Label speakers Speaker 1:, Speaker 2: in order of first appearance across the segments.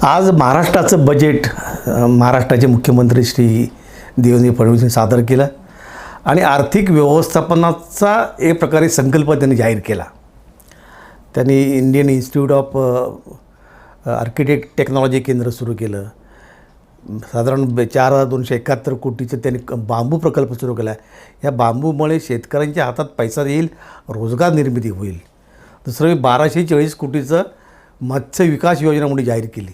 Speaker 1: आज महाराष्ट्राचं बजेट महाराष्ट्राचे मुख्यमंत्री श्री देवेंद्र फडणवीस सादर केलं आणि आर्थिक व्यवस्थापनाचा एक प्रकारे संकल्प त्यांनी जाहीर केला. त्यांनी Indian institute of architect technology केंद्र सुरू केलं. साधारण 4,271 कोटीचं त्यांनी बांबू प्रकल्प सुरू केला. या बांबूमुळे शेतकऱ्यांच्या हातात पैसा येईल, रोजगार निर्मिती होईल. दुसरं 1,240 कोटीचं मत्स्य विकास योजना म्हणून जाहीर केली.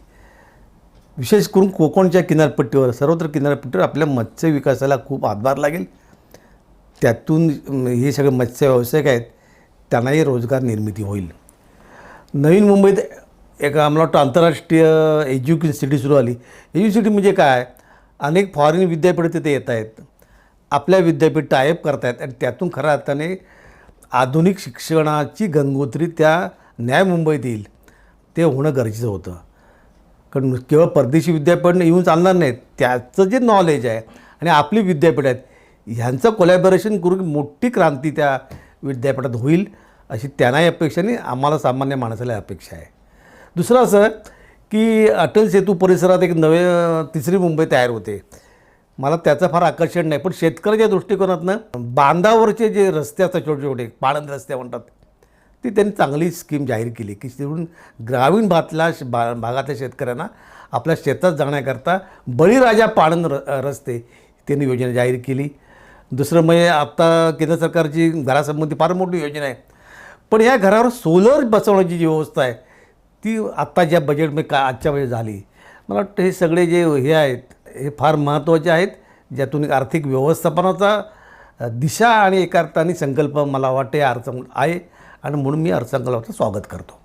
Speaker 1: विशेष करून कोकणच्या किनारपट्टीवर, सर्वत्र किनारपट्टीवर आपल्या मत्स्य विकासाला खूप हातभार लागेल. त्यातून हे सगळे मत्स्य व्यावसायिक आहेत त्यांनाही रोजगार निर्मिती होईल. नवीन मुंबईत एक आम्हाला वाटतं आंतरराष्ट्रीय एज्युकेशन सिटी सुरू आली. एज्युकेशन सिटी म्हणजे काय, अनेक फॉरेन विद्यापीठ तिथे येत आहेत, आपल्या विद्यापीठ टायअप करत आहेत आणि त्यातून खऱ्या अर्थाने आधुनिक शिक्षणाची गंगोत्री त्या न्याय मुंबईत येईल. ते होणं गरजेचं होतं. कारण केवळ परदेशी विद्यापीठ येऊन चालणार नाहीत, त्याचं जे नॉलेज आहे आणि आपली विद्यापीठ आहेत ह्यांचं कोलॅबोरेशन करून मोठी क्रांती त्या विद्यापीठात होईल अशी त्यांनाही अपेक्षा आणि आम्हाला सामान्य माणसाला अपेक्षा आहे. दुसरं असं की अटल सेतू परिसरात एक नवे तिसरी मुंबई तयार होते. मला त्याचं फार आकर्षण नाही, पण शेतकऱ्याच्या दृष्टिकोनातनं बांधावरचे जे रस्ते असतात छोटे छोटे पाळंद रस्ते म्हणतात, ती त्यांनी चांगली स्कीम जाहीर केली की तिथून ग्रामीण भागातल्या शेतकऱ्यांना आपल्या शेतात जाण्याकरता बळीराजा पाळंद रस्ते त्यांनी योजना जाहीर केली. दुसरं म्हणजे आत्ता केंद्र सरकारची घरासंबंधी फार मोठी योजना आहे, पण या घरावर सोलर बसवण्याची जी व्यवस्था आहे ती आत्ता ज्या बजेटमध्ये आजच्या वेळेस झाली. मला वाटतं हे सगळे जे हे आहेत हे फार महत्त्वाचे आहेत, ज्यातून एक आर्थिक व्यवस्थापनाचा दिशा आणि एका अर्थाने संकल्प मला वाटते आहे आणि म्हणून मी अर्थसंकल्पाचं स्वागत करतो.